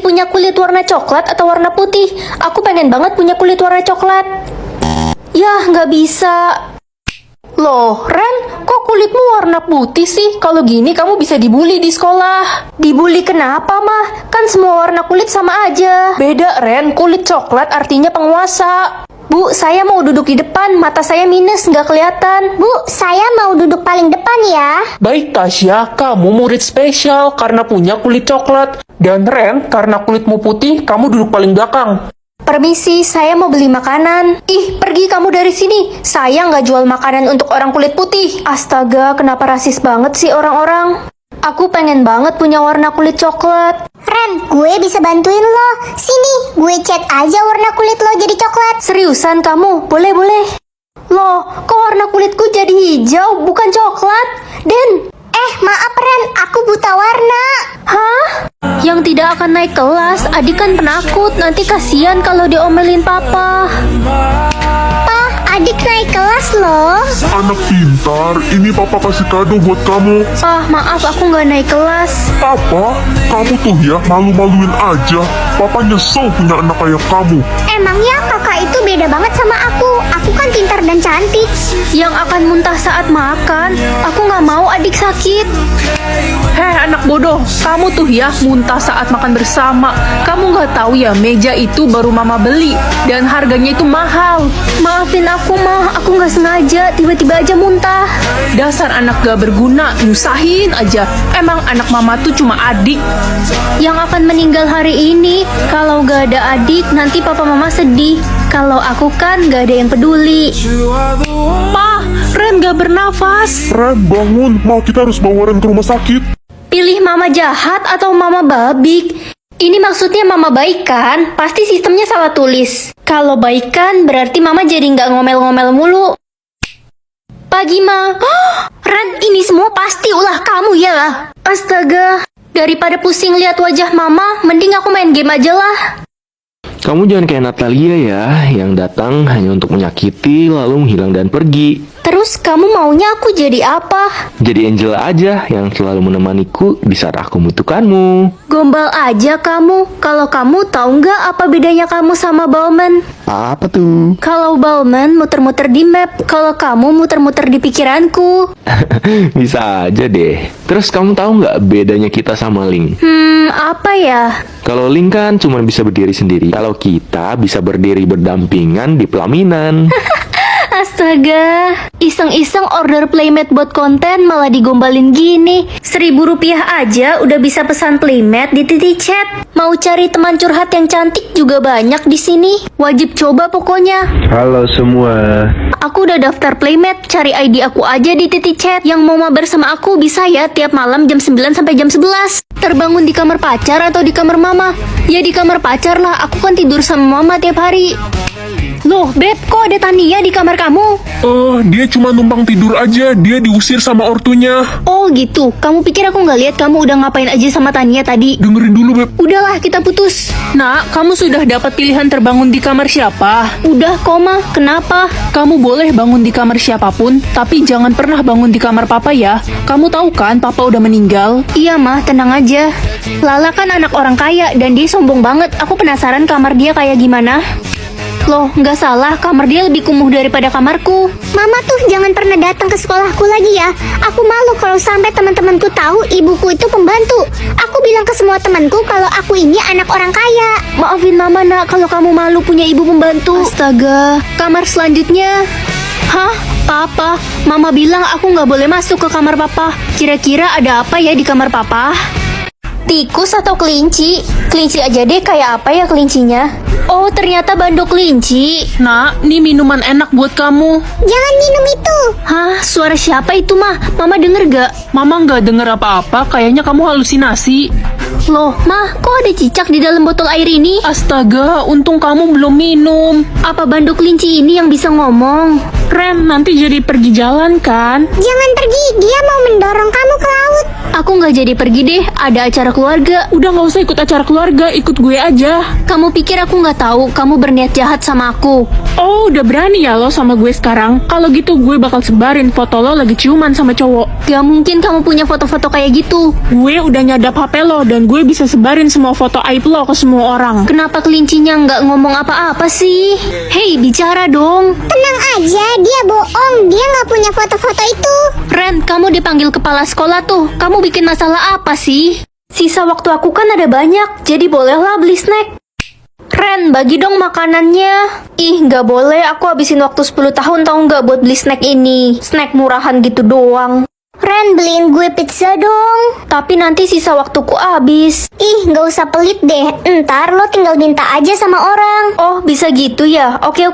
punya kulit warna coklat atau warna putih? Aku pengen banget punya kulit warna coklat. Yah, nggak bisa. Loh, Ren, kok kulitmu warna putih sih? Kalau gini kamu bisa dibully di sekolah. Dibully kenapa, Mah? Kan semua warna kulit sama aja. Beda, Ren. Kulit coklat artinya penguasa. Bu, saya mau duduk di depan. Mata saya minus, nggak kelihatan. Bu, saya mau duduk paling depan ya. Baik Tasya, kamu murid spesial karena punya kulit coklat. Dan Ren, karena kulitmu putih, kamu duduk paling belakang. Permisi, saya mau beli makanan. Ih, pergi kamu dari sini. Saya nggak jual makanan untuk orang kulit putih. Astaga, kenapa rasis banget sih orang-orang? Aku pengen banget punya warna kulit coklat. Ren, gue bisa bantuin lo. Sini, gue cat aja warna kulit lo jadi coklat. Seriusan kamu? Boleh. Loh, kok warna kulitku jadi hijau, bukan coklat? Den, Maaf Ren, aku buta warna. hah? Yang tidak akan naik kelas, adik kan penakut. Nanti kasihan kalau diomelin papa. Pa, adik naik kelas loh. Anak pintar, ini papa kasih kado buat kamu. Maaf, aku nggak naik kelas. Papa, kamu tuh ya malu-maluin aja. Papa nyesel punya anak kayak kamu. Emangnya kakak itu beda banget sama aku. Aku kan pintar dan cantik. Yang akan muntah saat makan. Aku nggak mau adik sakit. Heh anak bodoh, kamu tuh ya muntah saat makan bersama. Kamu nggak tahu ya meja itu baru mama beli dan harganya itu mahal. Maafin aku, Mah. Aku nggak sengaja. Tiba-tiba aja muntah. Dasar anak gak berguna, nyusahin aja. Emang anak mama tuh cuma adik. Yang akan meninggal hari ini. Kalau nggak ada adik, nanti papa mama sedih. Kalau aku kan nggak ada yang peduli. Pa, Ren gak bernafas. Ren, bangun. Mau kita harus bawa Ren ke rumah sakit. Pilih mama jahat atau mama babik? Ini maksudnya mama baik kan? Pasti sistemnya salah tulis. Kalau baik kan berarti mama jadi nggak ngomel-ngomel mulu. Pagi, Ma. Ren, ini semua pasti ulah kamu ya. Astaga, daripada pusing lihat wajah mama, mending aku main game aja lah. Kamu jangan kayak Natalia ya, yang datang hanya untuk menyakiti lalu menghilang dan pergi. Terus kamu maunya aku jadi apa? Jadi Angel aja yang selalu menemaniku di saat aku membutuhkanmu. Gombal aja kamu. Kalau kamu tahu nggak apa bedanya kamu sama Bauman? Apa tuh? Kalau Bauman muter-muter di map, kalau kamu muter-muter di pikiranku. Bisa aja deh. Terus kamu tahu nggak bedanya kita sama Link? Apa ya? Kalau Link kan cuma bisa berdiri sendiri. Kalau kita bisa berdiri berdampingan di pelaminan. Astaga, iseng-iseng order playmat buat konten malah digombalin gini. Rp1.000 aja udah bisa pesan playmat di titik chat. Mau cari teman curhat yang cantik juga banyak di sini. Wajib coba pokoknya. Halo semua. Aku udah daftar playmat, cari ID aku aja di titik chat. Yang mau mabar sama aku bisa ya tiap malam jam 9 sampai jam 11. Terbangun di kamar pacar atau di kamar mama? Ya di kamar pacar lah, aku kan tidur sama mama tiap hari. Loh, Beb, kok ada Tania di kamar kamu? Dia cuma numpang tidur aja. Dia diusir sama ortunya. Oh gitu, kamu pikir aku nggak lihat kamu udah ngapain aja sama Tania tadi? Dengerin dulu, Beb. Udahlah, kita putus. Nak, kamu sudah dapat pilihan terbangun di kamar siapa? Udah, koma, kenapa? Kamu boleh bangun di kamar siapapun, tapi jangan pernah bangun di kamar papa ya. Kamu tahu kan papa udah meninggal? Iya mah, tenang aja. Lala kan anak orang kaya dan dia sombong banget. Aku penasaran kamar dia kayak gimana. Loh, nggak salah, kamar dia lebih kumuh daripada kamarku. Mama tuh jangan pernah datang ke sekolahku lagi ya. Aku malu kalau sampai teman-temanku tahu ibuku itu pembantu. Aku bilang ke semua temanku kalau aku ini anak orang kaya. Maafin mama nak kalau kamu malu punya ibu pembantu. Astaga, kamar selanjutnya. Hah? Papa? Mama bilang aku nggak boleh masuk ke kamar papa. Kira-kira ada apa ya di kamar papa? Tikus atau kelinci? Kelinci aja deh, kayak apa ya kelincinya? Oh, ternyata bandok kelinci. Nak, ini minuman enak buat kamu. Jangan minum itu. Hah? Suara siapa itu mah? Mama denger gak? Mama nggak denger apa-apa, kayaknya kamu halusinasi. Loh, mah, kok ada cicak di dalam botol air ini? Astaga, untung kamu belum minum. Apa bandok kelinci ini yang bisa ngomong? Ren, nanti jadi pergi jalan kan? Jangan pergi, dia mau mendorong kamu ke laut. Aku nggak jadi pergi deh, ada acara keluarga. Udah nggak usah ikut acara keluarga, ikut gue aja. Kamu pikir aku nggak tahu kamu berniat jahat sama aku? Oh, udah berani ya lo sama gue sekarang? Kalau gitu gue bakal sebarin foto lo lagi ciuman sama cowok. Gak mungkin kamu punya foto-foto kayak gitu. Gue udah nyadap HP lo dan gue bisa sebarin semua foto aib lo ke semua orang. Kenapa kelincinya nggak ngomong apa-apa sih? Hei, bicara dong. Tenang aja, dia bohong. Dia nggak punya foto-foto itu. Ren, kamu dipanggil kepala sekolah tuh. Kamu bikin masalah apa sih? Sisa waktu aku kan ada banyak, jadi bolehlah beli snack. Ren, bagi dong makanannya. Ih, nggak boleh. Aku habisin waktu 10 tahun tau nggak buat beli snack ini. Snack murahan gitu doang. Ren, beliin gue pizza dong. Tapi nanti sisa waktuku habis. Ih, nggak usah pelit deh. Ntar lo tinggal minta aja sama orang. Oh, bisa gitu ya? Oke.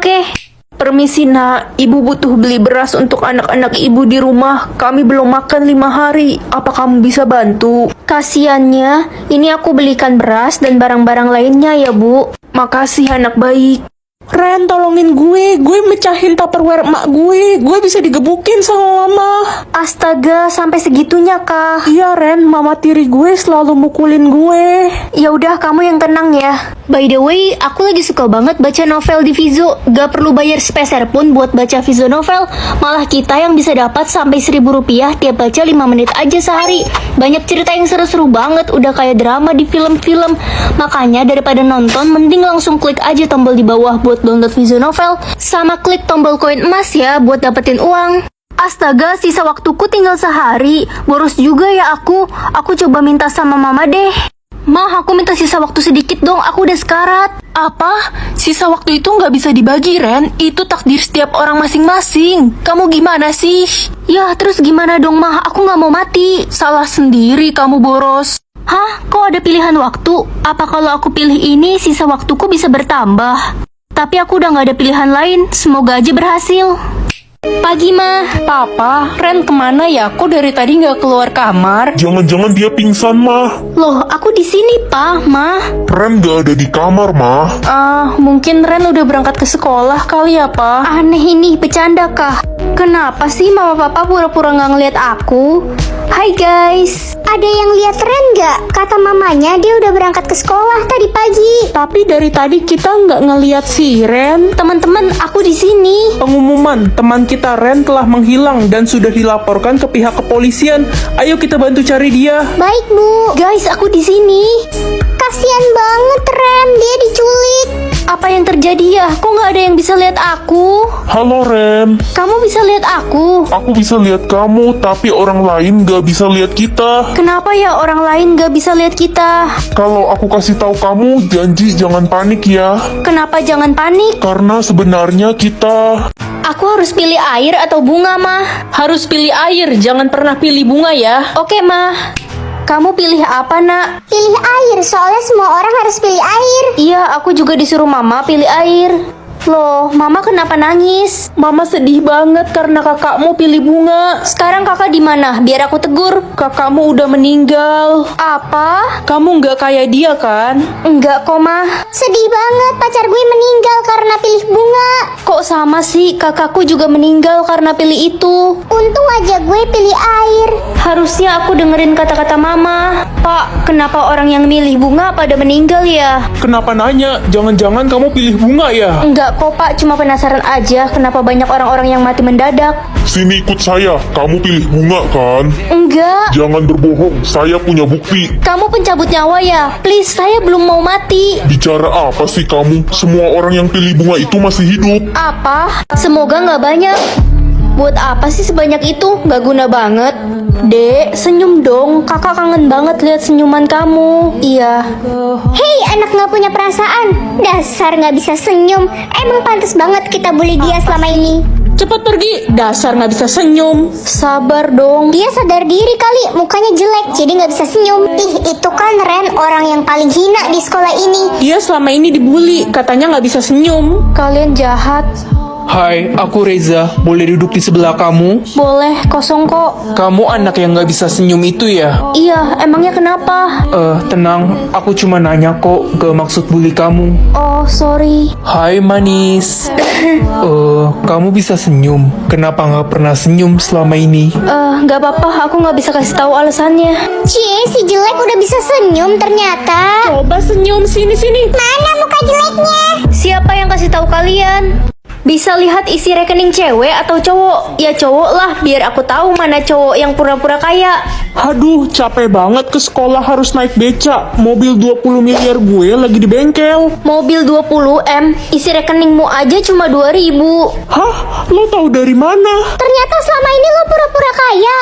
Permisi nak, ibu butuh beli beras untuk anak-anak ibu di rumah. Kami belum makan 5 hari. Apa kamu bisa bantu? Kasiannya, ini aku belikan beras dan barang-barang lainnya ya, Bu. Makasih anak baik. Ren, tolongin gue mecahin tupperware emak gue bisa digebukin sama mama. Astaga, sampai segitunya kah? Iya Ren, mama tiri gue selalu mukulin gue. Ya udah, kamu yang tenang ya. By the way, aku lagi suka banget baca novel di Vizo. Gak perlu bayar sepeser pun buat baca Vizo novel. Malah kita yang bisa dapat sampai 1.000 rupiah tiap baca 5 menit aja sehari. Banyak cerita yang seru-seru banget, udah kayak drama di film-film. Makanya daripada nonton, mending langsung klik aja tombol di bawah buat download Vizo novel. Sama klik tombol koin emas ya buat dapetin uang. Astaga, sisa waktuku tinggal sehari. Boros juga ya aku. Aku coba minta sama mama deh. Mah, aku minta sisa waktu sedikit dong, aku udah sekarat. Apa? Sisa waktu itu nggak bisa dibagi, Ren. Itu takdir setiap orang masing-masing. Kamu gimana sih? Ya, terus gimana dong, Mah? Aku nggak mau mati. Salah sendiri kamu boros. Hah? Kok ada pilihan waktu? Apa kalau aku pilih ini, sisa waktuku bisa bertambah? Tapi aku udah nggak ada pilihan lain. Semoga aja berhasil. Pagi, Mah. Papa, Ren kemana ya? Kok dari tadi nggak keluar kamar? Jangan-jangan dia pingsan, Mah. Loh, aku di sini, Pa, Mah. Ren gak ada di kamar, Mah. Mungkin Ren udah berangkat ke sekolah kali ya, Pa? Aneh ini, bercanda kah? Kenapa sih mama papa pura-pura nggak ngeliat aku? Hai guys. Ada yang lihat Ren nggak? Kata mamanya dia udah berangkat ke sekolah tadi pagi. Tapi dari tadi kita nggak ngeliat si Ren. Teman-teman, aku di sini. Pengumuman, teman kita Ren telah menghilang dan sudah dilaporkan ke pihak kepolisian. Ayo kita bantu cari dia. Baik bu. Guys, aku di sini. Kasian banget Ren, dia diculik. Apa yang terjadi ya? Kok nggak ada yang bisa lihat aku? Halo, Ren. Kamu bisa lihat aku? Aku bisa lihat kamu, tapi orang lain gak bisa lihat kita. Kenapa ya orang lain nggak bisa lihat kita? Kalau aku kasih tahu kamu, janji jangan panik ya. Kenapa jangan panik? Karena sebenarnya kita... Aku harus pilih air atau bunga, Mah? Harus pilih air, jangan pernah pilih bunga ya. Oke, Mah. Kamu pilih apa, Nak? Pilih air, soalnya semua orang harus pilih air. Iya, aku juga disuruh Mama pilih air. Loh, Mama kenapa nangis? Mama sedih banget karena kakakmu pilih bunga. Sekarang kakak di mana? Biar aku tegur. Kakakmu udah meninggal. Apa? Kamu nggak kayak dia kan? Enggak kok, Mah. Sedih banget, pacar gue meninggal karena pilih bunga. Kok sama sih? Kakakku juga meninggal karena pilih itu. Untung aja gue pilih air. Harusnya aku dengerin kata-kata Mama. Pak, kenapa orang yang milih bunga pada meninggal ya? Kenapa nanya? Jangan-jangan kamu pilih bunga ya? Enggak kok, Pak. Cuma penasaran aja kenapa banyak orang-orang yang mati mendadak. Sini ikut saya, kamu pilih bunga kan? Enggak. Jangan berbohong, saya punya bukti. Kamu pencabut nyawa ya? Please, saya belum mau mati. Bicara apa sih kamu? Semua orang yang pilih bunga itu masih hidup. Apa? Semoga nggak banyak. Buat apa sih sebanyak itu? Nggak guna banget. Dek, senyum dong. Kakak kangen banget lihat senyuman kamu. Iya. Hei, anak nggak punya perasaan. Dasar nggak bisa senyum. Emang pantas banget kita bully dia selama ini. Cepat pergi, dasar nggak bisa senyum. Sabar dong. Dia sadar diri kali, mukanya jelek, jadi nggak bisa senyum. Ih, itu kan Ren, orang yang paling hina di sekolah ini. Dia selama ini dibully, katanya nggak bisa senyum. Kalian jahat. Hai, aku Reza. Boleh duduk di sebelah kamu? Boleh, kosong kok. Kamu anak yang gak bisa senyum itu ya? Iya, emangnya kenapa? Tenang. Aku cuma nanya kok, gak maksud bully kamu. Oh, sorry. Hai manis. Kamu bisa senyum. Kenapa gak pernah senyum selama ini? Nggak apa-apa, aku nggak bisa kasih tahu alasannya. Cie, si jelek udah bisa senyum ternyata. Coba senyum sini-sini. Mana muka jeleknya? Siapa yang kasih tahu kalian? Bisa lihat isi rekening cewek atau cowok? Ya cowok lah, biar aku tahu mana cowok yang pura-pura kaya. Aduh, capek banget ke sekolah harus naik beca. Mobil 20 miliar gue lagi di bengkel. Mobil 20M, isi rekeningmu aja cuma 2.000. Hah? Lo tahu dari mana? Ternyata selama ini lo pura-pura kaya.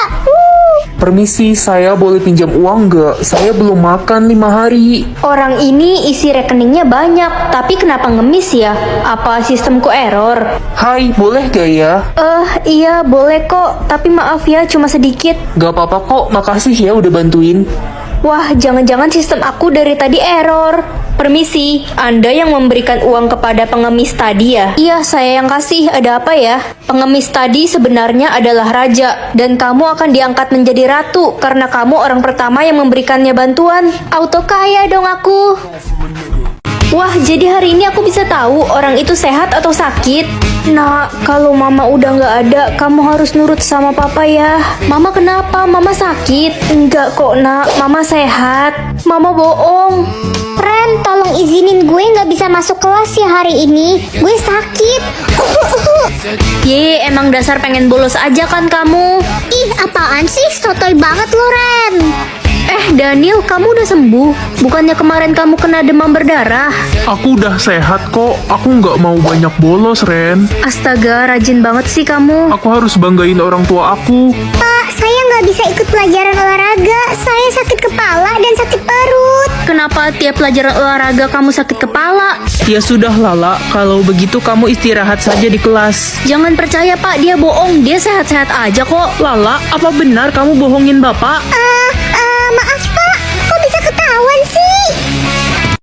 Permisi, saya boleh pinjam uang nggak? Saya belum makan 5 hari. Orang ini isi rekeningnya banyak, tapi kenapa ngemis ya? Apa sistemku error? Hai, boleh gak ya? Iya boleh kok, tapi maaf ya cuma sedikit. Gak apa-apa kok, makasih ya udah bantuin. Wah, jangan-jangan sistem aku dari tadi error. Permisi, Anda yang memberikan uang kepada pengemis tadi ya? Iya, saya yang kasih. Ada apa ya? Pengemis tadi sebenarnya adalah raja, dan kamu akan diangkat menjadi ratu karena kamu orang pertama yang memberikannya bantuan. Auto kaya dong aku. Wah, jadi hari ini aku bisa tahu orang itu sehat atau sakit. Nah, kalau mama udah nggak ada, kamu harus nurut sama papa ya. Mama kenapa? Mama sakit? Enggak kok, nak. Mama sehat. Mama bohong. Ren, tolong izinin gue nggak bisa masuk kelas ya hari ini. Gue sakit. Ye, emang dasar pengen bolos aja kan kamu? Ih, apaan sih? Sotoy banget lo, Ren. Daniel, kamu udah sembuh? Bukannya kemarin kamu kena demam berdarah? Aku udah sehat kok. Aku nggak mau banyak bolos, Ren. Astaga, rajin banget sih kamu. Aku harus banggain orang tua aku. Pak, saya nggak bisa ikut pelajaran olahraga. Saya sakit kepala dan sakit perut. Kenapa tiap pelajaran olahraga kamu sakit kepala? Ya sudah Lala, kalau begitu kamu istirahat saja di kelas. Jangan percaya pak, dia bohong. Dia sehat-sehat aja kok. Lala, apa benar kamu bohongin bapak? Maaf pak, kok bisa ketahuan sih?